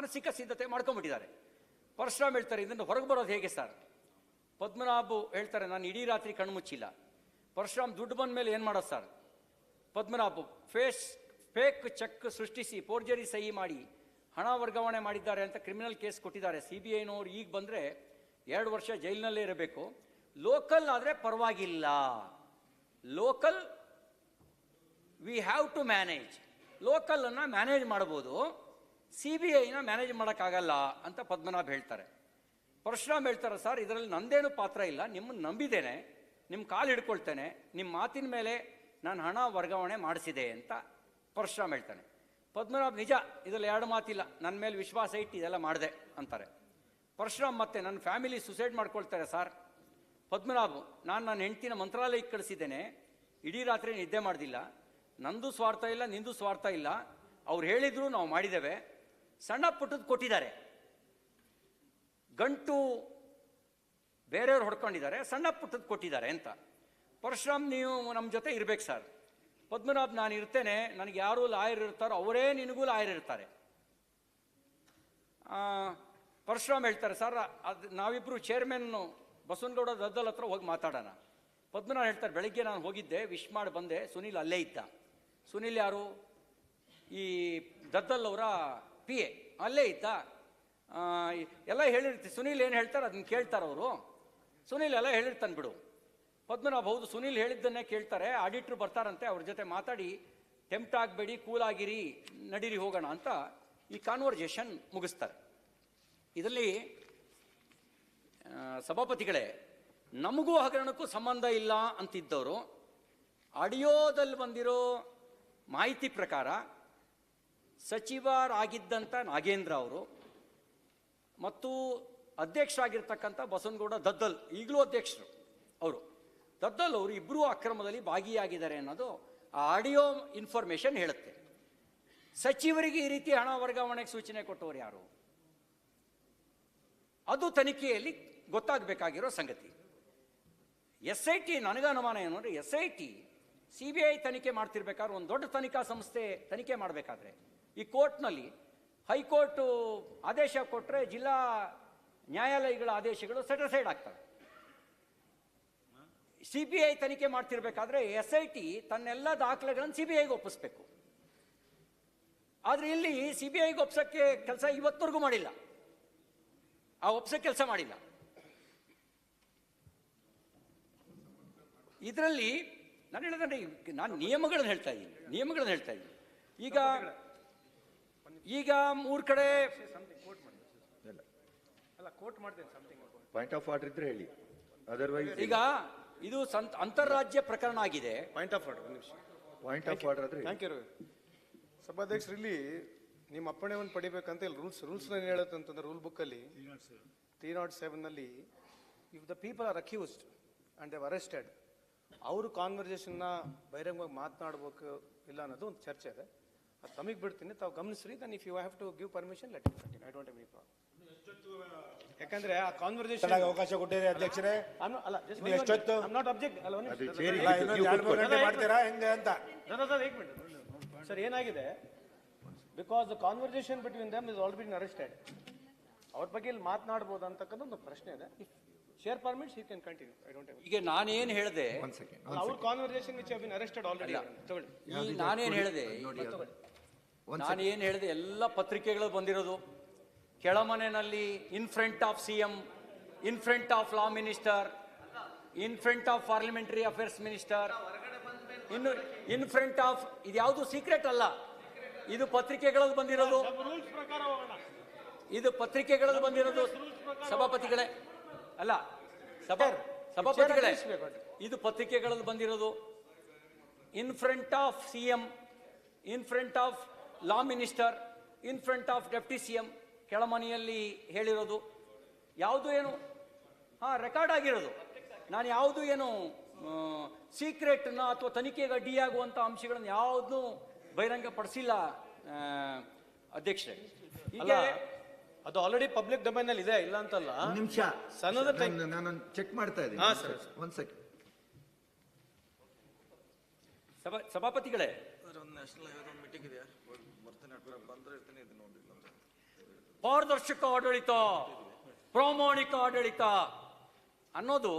ಮಾನಸಿಕ ಸಿದ್ಧತೆ ಮಾಡ್ಕೊಂಡ್ಬಿಟ್ಟಿದ್ದಾರೆ. ಪರಶುರಾಮ್ ಹೇಳ್ತಾರೆ, ಇದನ್ನು ಹೊರಗೆ ಬರೋದು ಹೇಗೆ ಸರ್? ಪದ್ಮನಾಭು ಹೇಳ್ತಾರೆ, ನಾನು ಇಡೀ ರಾತ್ರಿ ಕಣ್ಮುಚ್ಚಿಲ್ಲ. ಪರಶುರಾಮ್, ದುಡ್ಡು ಬಂದ ಮೇಲೆ ಏನು ಮಾಡೋದು ಸರ್? ಪದ್ಮನಾಭು, ಫೇಕ್ ಚೆಕ್ ಸೃಷ್ಟಿಸಿ ಫೋರ್ಜರಿ ಸಹಿ ಮಾಡಿ ಹಣ ವರ್ಗಾವಣೆ ಮಾಡಿದ್ದಾರೆ ಅಂತ ಕ್ರಿಮಿನಲ್ ಕೇಸ್ ಕೊಟ್ಟಿದ್ದಾರೆ. CBIನವರು ಈಗ ಬಂದರೆ 2 ವರ್ಷ ಜೈಲಿನಲ್ಲೇ ಇರಬೇಕು. ಲೋಕಲ್ ಆದರೆ ಪರವಾಗಿಲ್ಲ, local we have to manage, ಲೋಕಲನ್ನು ಮ್ಯಾನೇಜ್ ಮಾಡ್ಬೋದು, CBIನ ಮ್ಯಾನೇಜ್ ಮಾಡೋಕ್ಕಾಗಲ್ಲ ಅಂತ ಪದ್ಮನಾಭ್ ಹೇಳ್ತಾರೆ. ಪರಶುರಾಮ್ ಹೇಳ್ತಾರೆ, ಸರ್ ಇದರಲ್ಲಿ ನಂದೇನು ಪಾತ್ರ ಇಲ್ಲ, ನಿಮ್ಮನ್ನು ನಂಬಿದ್ದೇನೆ, ನಿಮ್ಮ ಕಾಲು ಹಿಡ್ಕೊಳ್ತೇನೆ, ನಿಮ್ಮ ಮಾತಿನ ಮೇಲೆ ನಾನು ಹಣ ವರ್ಗಾವಣೆ ಮಾಡಿಸಿದೆ ಅಂತ ಪರಶುರಾಮ್ ಹೇಳ್ತಾನೆ. ಪದ್ಮನಾಭ್, ನಿಜ, ಇದರಲ್ಲಿ 2 ಮಾತಿಲ್ಲ, ನನ್ನ ಮೇಲೆ ವಿಶ್ವಾಸ ಇಟ್ಟು ಇದೆಲ್ಲ ಮಾಡಿದೆ ಅಂತಾರೆ. ಪರಶುರಾಮ್ ಮತ್ತೆ, ನನ್ನ ಫ್ಯಾಮಿಲಿ ಸುಸೈಡ್ ಮಾಡ್ಕೊಳ್ತಾರೆ ಸರ್. ಪದ್ಮನಾಭ್, ನಾನು ನನ್ನ ಹೆಂಡ್ತಿನ ಮಂತ್ರಾಲಯಕ್ಕೆ ಕಳಿಸಿದ್ದೇನೆ, ಇಡೀ ರಾತ್ರಿ ನಿದ್ದೆ ಮಾಡೋದಿಲ್ಲ, ನಂದು ಸ್ವಾರ್ಥ ಇಲ್ಲ, ನಿಂದು ಸ್ವಾರ್ಥ ಇಲ್ಲ, ಅವ್ರು ಹೇಳಿದ್ರು ನಾವು ಮಾಡಿದ್ದೇವೆ, ಸಣ್ಣ ಪುಟ್ಟದ್ದು ಕೊಟ್ಟಿದ್ದಾರೆ, ಗಂಟು ಬೇರೆಯವ್ರು ಹೊಡ್ಕೊಂಡಿದ್ದಾರೆ, ಸಣ್ಣ ಪುಟ್ಟದ್ದು ಕೊಟ್ಟಿದ್ದಾರೆ ಅಂತ. ಪರಶುರಾಮ್, ನೀವು ನಮ್ಮ ಜೊತೆ ಇರ್ಬೇಕು ಸರ್. ಪದ್ಮನಾಭ್, ನಾನು ಇರ್ತೇನೆ, ನನಗೆ ಯಾರು ಲಾಯರ್ ಇರ್ತಾರೋ ಅವರೇ ನಿನಗೂ ಲಾಯರ್ ಇರ್ತಾರೆ. ಪರಶುರಾಮ್ ಹೇಳ್ತಾರೆ, ಸರ್ ಅದು ನಾವಿಬ್ಬರು ಚೇರ್ಮನ್ನು ಬಸವನಗೌಡ ದದ್ದಲ್ ಹತ್ರ ಹೋಗಿ ಮಾತಾಡೋಣ. ಪದ್ಮನಾಭ್ ಹೇಳ್ತಾರೆ, ಬೆಳಗ್ಗೆ ನಾನು ಹೋಗಿದ್ದೆ, ವಿಶ್ ಮಾಡಿ ಬಂದೆ, ಸುನೀಲ್ ಅಲ್ಲೇ ಇದ್ದ. ಸುನೀಲ್ ಯಾರು? ಈ ದದ್ದಲ್ ಅವರ PA, ಅಲ್ಲೇ ಇದ್ದ. ಎಲ್ಲ ಹೇಳಿರ್ತೀವಿ, ಸುನೀಲ್ ಏನು ಹೇಳ್ತಾರೆ ಅದನ್ನು ಕೇಳ್ತಾರೆ ಅವರು. ಸುನೀಲ್ ಎಲ್ಲ ಹೇಳಿರ್ತಾನೆ ಬಿಡು. ಪದ್ಮನಾಭ್, ಹೌದು ಸುನೀಲ್ ಹೇಳಿದ್ದನ್ನೇ ಕೇಳ್ತಾರೆ, ಆಡಿಟ್ರು ಬರ್ತಾರಂತೆ, ಅವ್ರ ಜೊತೆ ಮಾತಾಡಿ ಟೆಂಪ್ಟ್ ಆಗಬೇಡಿ, ಕೂಲಾಗಿರಿ, ನಡೀರಿ ಹೋಗೋಣ ಅಂತ ಈ ಕಾನ್ವರ್ಜೇಷನ್ ಮುಗಿಸ್ತಾರೆ. ಇದರಲ್ಲಿ ಸಭಾಪತಿಗಳೇ, ನಮಗೂ ಹಗರಣಕ್ಕೂ ಸಂಬಂಧ ಇಲ್ಲ ಅಂತಿದ್ದವರು ಆಡಿಯೋದಲ್ಲಿ ಬಂದಿರೋ ಮಾಹಿತಿ ಪ್ರಕಾರ ಸಚಿವರಾಗಿದ್ದಂಥ ನಾಗೇಂದ್ರ ಅವರು ಮತ್ತು ಅಧ್ಯಕ್ಷರಾಗಿರ್ತಕ್ಕಂಥ ಬಸವನಗೌಡ ದದ್ದಲ್, ಈಗಲೂ ಅಧ್ಯಕ್ಷರು ಅವರು, ದದ್ದಲ್ ಅವರು ಇಬ್ಬರೂ ಅಕ್ರಮದಲ್ಲಿ ಭಾಗಿಯಾಗಿದ್ದಾರೆ ಅನ್ನೋದು ಆ ಆಡಿಯೋ ಇನ್ಫಾರ್ಮೇಷನ್ ಹೇಳುತ್ತೆ. ಸಚಿವರಿಗೆ ಈ ರೀತಿ ಹಣ ವರ್ಗಾವಣೆಗೆ ಸೂಚನೆ ಕೊಟ್ಟವರು ಯಾರು? ಅದು ತನಿಖೆಯಲ್ಲಿ ಗೊತ್ತಾಗಬೇಕಾಗಿರೋ ಸಂಗತಿ. SIT, ನನಗೆ ಅನುಮಾನ ಏನು ಅಂದರೆ, SIT CBI ತನಿಖೆ ಮಾಡ್ತಿರ್ಬೇಕಾದ್ರೆ, ಒಂದು ದೊಡ್ಡ ತನಿಖಾ ಸಂಸ್ಥೆ ತನಿಖೆ ಮಾಡಬೇಕಾದ್ರೆ ಈ ಕೋರ್ಟ್ನಲ್ಲಿ ಹೈಕೋರ್ಟು ಆದೇಶ ಕೊಟ್ಟರೆ ಜಿಲ್ಲಾ ನ್ಯಾಯಾಲಯಗಳ ಆದೇಶಗಳು ಸೆಟಸೈಡ್ ಆಗ್ತವೆ. CBI ತನಿಖೆ ಮಾಡ್ತಿರ್ಬೇಕಾದ್ರೆ SIT ತನ್ನೆಲ್ಲ ದಾಖಲೆಗಳನ್ನು CBIಗೆ ಒಪ್ಪಿಸ್ಬೇಕು. ಆದರೆ ಇಲ್ಲಿ CBIಗೆ ಒಪ್ಸೋಕ್ಕೆ ಕೆಲಸ ಇವತ್ತವರೆಗೂ ಮಾಡಿಲ್ಲ, ಒಪ್ಸೋ ಕೆಲಸ ಮಾಡಿಲ್ಲ. ಇದರಲ್ಲಿ ನಾನು ಹೇಳಿದ್ರೆ, ನಾನು ನಿಯಮಗಳನ್ನು ಹೇಳ್ತಾ ಇದ್ದೀನಿ. ಈಗ 3 ಕಡೆ ಪಾಯಿಂಟ್ ಆಫ್ ಆರ್ಡರ್ ಇದ್ರೆ ಹೇಳಿ, ಅದರ್ವೈಸ್ ಈಗ ಇದು ಅಂತಾರಾಜ್ಯ ಪ್ರಕರಣ ಆಗಿದೆ. ಪಾಯಿಂಟ್ ಆಫ್ ಆರ್ಡರ್ ಆದ್ರೆ ಥ್ಯಾಂಕ್ ಯು ಸಭಾಧ್ಯಕ್ಷರು. ಇಲ್ಲಿ ನಿಮ್ಮ ಅಪ್ಪಣೆಯನ್ನು ಪಡಿಬೇಕಂತ ಇಲ್ಲಿ ರೂಲ್ಸ್ ಹೇಳುತ್ತೆ ಅಂತಂದ್ರೆ, ರೂಲ್ ಬುಕ್ಕಲ್ಲಿ 307ನಲ್ಲಿ if the people are accused and they've arrested, ಅವರು ಕಾನ್ವರ್ಸೇಷನ್ನ ಬಹಿರಂಗವಾಗಿ ಮಾತನಾಡಬೇಕು ಇಲ್ಲ ಅನ್ನೋದು ಒಂದು ಚರ್ಚೆ ಇದೆ. ಅದು ತಮಗೆ ಬಿಡ್ತೀನಿ, ತಾವು ಗಮನಿಸ್ರಿ. Then if you have to give permission, let it continue, I don't have any problem. ಯಾಕಂದ್ರೆ ಆ ಕಾನ್ವರ್ಸೇಷನ್ ಅವಕಾಶ ಕೊಟ್ಟಿರಿ ಅಧ್ಯಕ್ಷರೇ. ಅಲ್ಲ, ಎಷ್ಟೊತ್ತು ನಾಟ್ ಅಬ್ಜೆಕ್ಟ್ ಅಲ್ಲ, ಮಾಡ್ತೀರಾ ಹೆಂಗೆ ಅಂತ ಸರ್. ಏನಾಗಿದೆ, because the conversation between them is already arrested, ಅವ್ರ ಬಗ್ಗೆ ಇಲ್ಲಿ ಮಾತನಾಡಬಹುದು ಅಂತಕ್ಕಂಥ ಒಂದು ಪ್ರಶ್ನೆ ಇದೆ. Chair permits he can continue, I don't have. ಈಗ ನಾನೇನು ಹೇಳಿದೆ, ಅವ್ರ conversation which have been arrested already. ತಗೊಳ್ಳಿ, ನಾನೇನು ಹೇಳಿದೆ ಎಲ್ಲ ಪತ್ರಿಕೆಗಳು ಬಂದಿರೋದು. ಕೆಳಮನೆಯಲ್ಲಿ in front of CM, in front of law minister, in front of parliamentary affairs minister, ಇನ್ನು ಇನ್ ಫ್ರಂಟ್ ಆಫ್, ಇದ್ಯಾವುದು ಸೀಕ್ರೆಟ್ ಅಲ್ಲ, ಇದು ಪತ್ರಿಕೆಗಳಲ್ಲಿ ಬಂದಿರೋದು. ಸಭಾಪತಿಗಳೇ, ಅಲ್ಲ ಸಭಾಪತಿಗಳೇ, ಇದು ಪತ್ರಿಕೆಗಳಲ್ಲಿ ಬಂದಿರೋದು. ಇನ್ front of CM, in front of law minister, in front of deputy CM, ಕೆಳಮನೆಯಲ್ಲಿ ಹೇಳಿರೋದು. ಯಾವುದು ಏನು ರೆಕಾರ್ಡ್ ಆಗಿರೋದು. ನಾನು ಯಾವುದು ಏನು ಸೀಕ್ರೆಟ್ನ ಅಥವಾ ತನಿಖೆಗೆ ಅಡ್ಡಿಯಾಗುವಂಥ ಅಂಶಗಳನ್ನು ಯಾವುದೂ ಬಹಿರಂಗ ಪಡಿಸಿಲ್ಲ ಅಧ್ಯಕ್ಷರೇ. ಈಗ ಅದು ಆಲ್ರೆಡಿ ಪಬ್ಲಿಕ್ ಡೊಮೈನ್ ಅಲ್ಲಿ ಇದೆ, ಇಲ್ಲ ಅಂತಲ್ಲ. ನಿಮಿಷ ನಾನು ಚೆಕ್ ಮಾಡ್ತಾ ಇದ್ದೀನಿ. ಒಂದು ಸೆಕೆಂಡ್. ಸಭಾಪತಿಗಳೇ, ಪಾರದರ್ಶಕ ಆಡಳಿತ, ಪ್ರಾಮಾಣಿಕ ಆಡಳಿತ ಅನ್ನೋದು